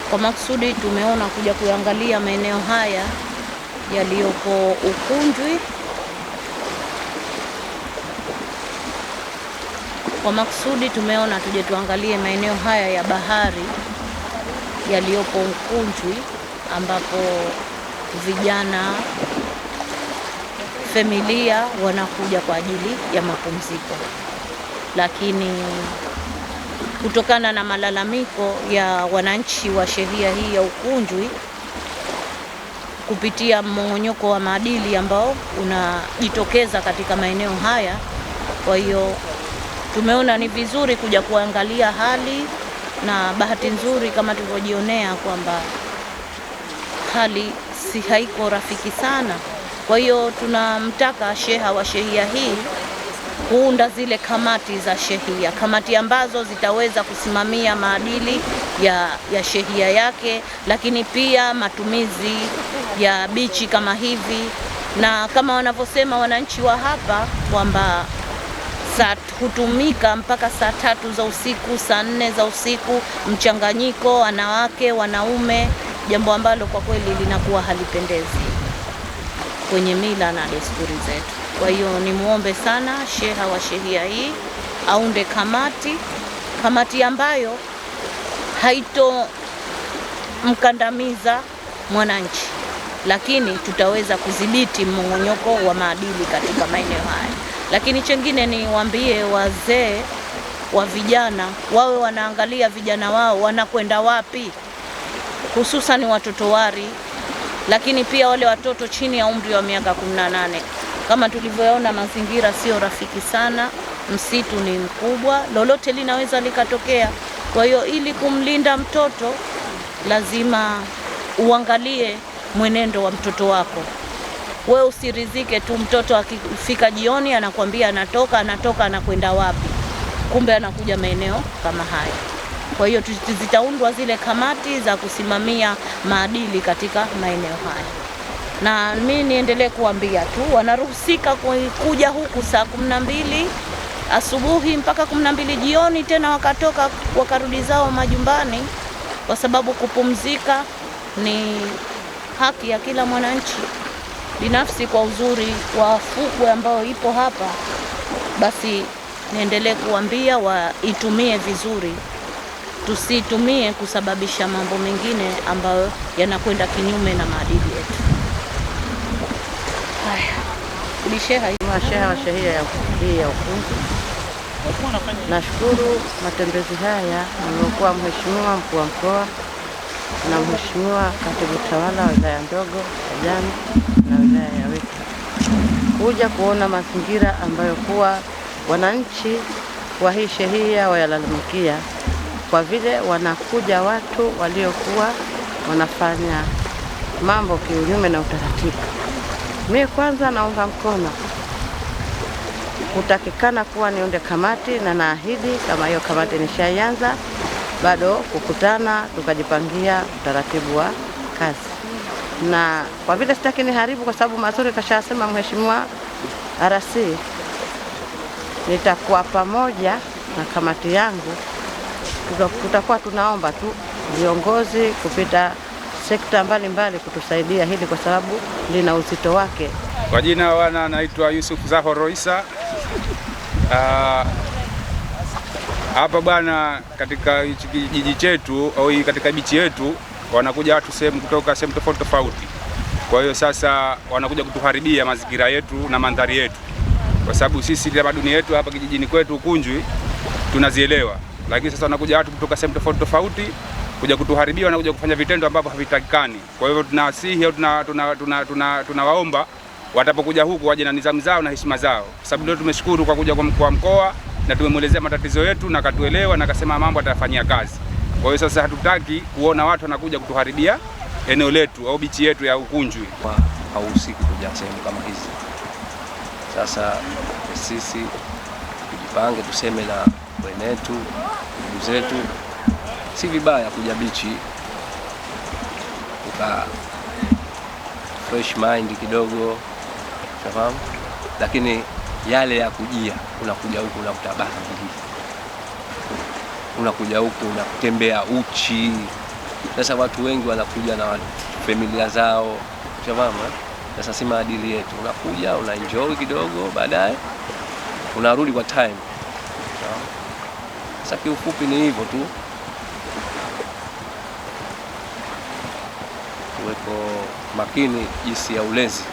Kwa maksudi tumeona kuja kuangalia maeneo haya yaliyopo Ukunjwi. Kwa maksudi tumeona tuje tuangalie maeneo haya ya bahari yaliyopo Ukunjwi, ambapo vijana, familia wanakuja kwa ajili ya mapumziko. Lakini kutokana na malalamiko ya wananchi wa shehia hii ya Ukunjwi kupitia mmong'onyoko wa maadili ambao unajitokeza katika maeneo haya, kwa hiyo tumeona ni vizuri kuja kuangalia hali, na bahati nzuri kama tulivyojionea kwamba hali haiko rafiki sana. Kwa hiyo tunamtaka sheha wa shehia hii kuunda zile kamati za shehia, kamati ambazo zitaweza kusimamia maadili ya shehia yake, lakini pia matumizi ya bichi kama hivi, na kama wanavyosema wananchi wa hapa kwamba hutumika mpaka saa 3 za usiku, saa 4 za usiku, mchanganyiko wanawake, wanaume, jambo ambalo kwa kweli linakuwa halipendezi kwenye mila na desturi zetu. Kwa hiyo nimuombe sana sheha wa shehia hii aunde kamati ambayo haitomkandamiza mwananchi, lakini tutaweza kudhibiti mmong'onyoko wa maadili katika maeneo haya. Lakini chengine ni waambie wazee wa vijana wawe wanaangalia vijana wao wanakwenda wapi, hususan watoto wari, lakini pia wale watoto chini ya umri wa miaka 18. Kama tulivyoona mazingira sio rafiki sana, msitu ni mkubwa, lolote linaweza likatokea. Kwa hiyo ili kumlinda mtoto lazima uangalie mwenendo wa mtoto wako. Wewe usirizike tu mtoto akifika jioni anakuambia anatoka anakwenda wapi, kumbe anakuja maeneo kama haya. Kwa hiyo zitaundwa zile kamati za kusimamia maadili katika maeneo haya, na mimi niendelee kuambia tu wanaruhusika kuja huku saa 12 asubuhi mpaka 12 jioni, tena wakatoka wakarudi zao majumbani, kwa sababu kupumzika ni haki ya kila mwananchi. Binafsi kwa uzuri wa fukwe ambao ipo hapa, basi niendelee kuambia waitumie vizuri, tusitumie kusababisha mambo mengine ambayo yanakwenda kinyume na maadili yetu. Haya, sheha wa shehia ya Ukunjwi, nashukuru matembezi haya aliokuwa Mheshimiwa Mkuu wa Mkoa na Mheshimiwa Katibu Tawala wa wilaya ndogo Jana na wilaya ya Wete kuja kuona mazingira ambayo kuwa wananchi wa hii shehia wayalalamikia, kwa vile wanakuja watu waliokuwa wanafanya mambo kinyume na utaratibu. Mimi kwanza naunga mkono kutakikana kuwa niunde kamati, na naahidi kama hiyo kamati nishaianza, bado kukutana tukajipangia utaratibu wa kazi. Na kwa vile sitaki niharibu, kwa sababu mazuri kashasema Mheshimiwa RC, nitakuwa pamoja na kamati yangu, tutakuwa tunaomba tu viongozi kupita sekta mbalimbali kutusaidia hili, kwa sababu lina uzito wake. Kwa jina naitwa Yusuf Zahoro Isa. Hapa bwana, katika kijiji chetu au katika bichi yetu wanakuja watu kutoka sehemu tofauti tofauti. Kwa hiyo sasa wanakuja kutuharibia mazingira yetu na mandhari yetu, kwa sababu sisi tamaduni yetu hapa kijijini kwetu Ukunjwi tunazielewa, lakini sasa wanakuja watu kutoka sehemu tofauti tofauti kuja kutuharibia, wanakuja kufanya vitendo ambavyo havitakikani. Kwa hivyo tunasihi au tunawaomba watapokuja huku waje na nidhamu zao na heshima zao, kwa sababu leo tumeshukuru kwa kuja kwa mkuu wa mkoa na tumemuelezea matatizo yetu na katuelewa na akasema mambo atafanyia kazi. Kwa hiyo sasa hatutaki kuona watu wanakuja kutuharibia eneo letu au bichi yetu ya Ukunjwi. Hauhusiki kuja sehemu kama hizi. Sasa sisi tujipange, tuseme na wenetu, ndugu zetu, si vibaya kuja bichi uka fresh mind kidogo, safahamu, lakini yale ya kujia, unakuja huku unakuta bangi, unakuja huku unatembea uchi, Sasa watu wengi wanakuja na familia zao, mama. Sasa si maadili yetu. Unakuja, una enjoy kidogo, baadaye unarudi kwa time. Sasa kiufupi ni hivyo tu. Tuweko makini jinsi ya ulezi.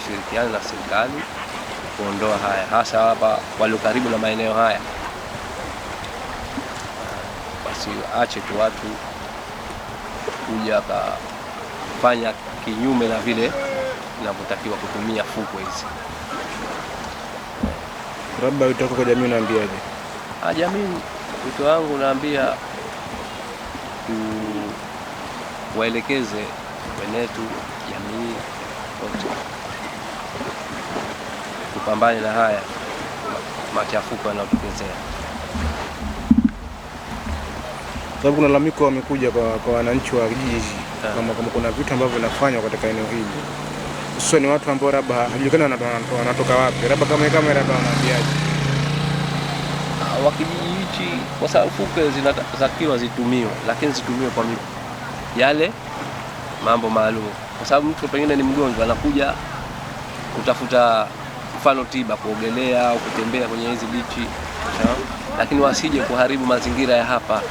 Shirikiana na serikali kuondoa haya, hasa hapa walio karibu na maeneo haya. Basi ache tu watu kuja kufanya kinyume na vile inavyotakiwa kutumia fukwe hizi. Labda wito wako kwa jamii unaambiaje? Jamii, wito wangu naambia waelekeze wenetu, jamii wote kupambana na haya machafuko yanayotokezea. Sababu kuna lalamiko wamekuja kwa wananchi wa kijiji kama kuna vitu ambavyo vinafanywa katika eneo hili. Sio ni watu ambao labda hajulikani wanatoka wapi. Labda kama labda wanaambiaje? Wakijiji hichi kwa sababu fukwe zinatakiwa zitumiwe, lakini zitumiwe kwa yale mambo maalum. Kwa sababu mtu pengine ni mgonjwa anakuja kutafuta mfano tiba, kuogelea au kutembea kwenye hizi bichi, lakini wasije kuharibu mazingira ya hapa.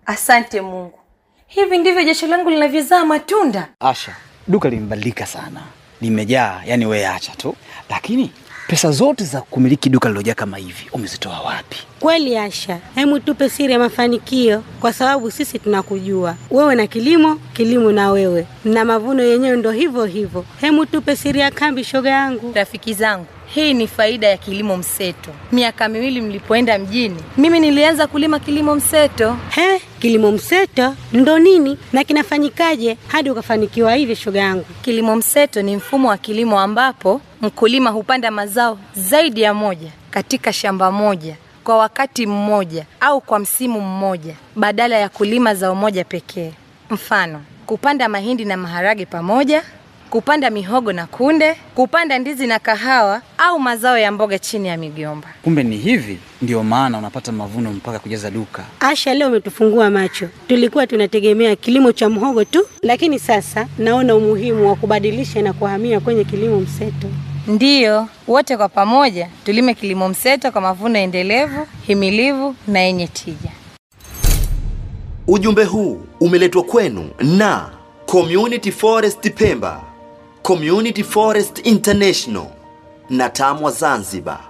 Asante Mungu. Hivi ndivyo jasho langu linavyozaa matunda. Asha, duka limebadilika sana. Limejaa, yani wewe acha tu. Lakini pesa zote za kumiliki duka lilojaa kama hivi umezitoa wapi? Kweli Asha, hemu tupe siri ya mafanikio, kwa sababu sisi tunakujua. Wewe na kilimo na wewe. Na mavuno yenyewe ndo hivyo hivyo. Hemu tupe siri ya kambi, shoga yangu. Rafiki zangu, hii ni faida ya kilimo mseto. Miaka 2 mlipoenda mjini, mimi nilianza kulima kilimo mseto. Kilimo mseto ndo nini na kinafanyikaje hadi ukafanikiwa hivi, shoga yangu? Kilimo mseto ni mfumo wa kilimo ambapo mkulima hupanda mazao zaidi ya moja katika shamba moja kwa wakati mmoja au kwa msimu mmoja, badala ya kulima zao moja pekee. Mfano, kupanda mahindi na maharage pamoja, kupanda mihogo na kunde, kupanda ndizi na kahawa au mazao ya mboga chini ya migomba. Kumbe ni hivi ndio maana unapata mavuno mpaka kujaza duka. Asha, leo umetufungua macho. Tulikuwa tunategemea kilimo cha mhogo tu, lakini sasa naona umuhimu wa kubadilisha na kuhamia kwenye kilimo mseto. Ndiyo, wote kwa pamoja tulime kilimo mseto kwa mavuno endelevu, himilivu na yenye tija. Ujumbe huu umeletwa kwenu na Community Forest Pemba, Community Forest International na TAMWA Zanzibar.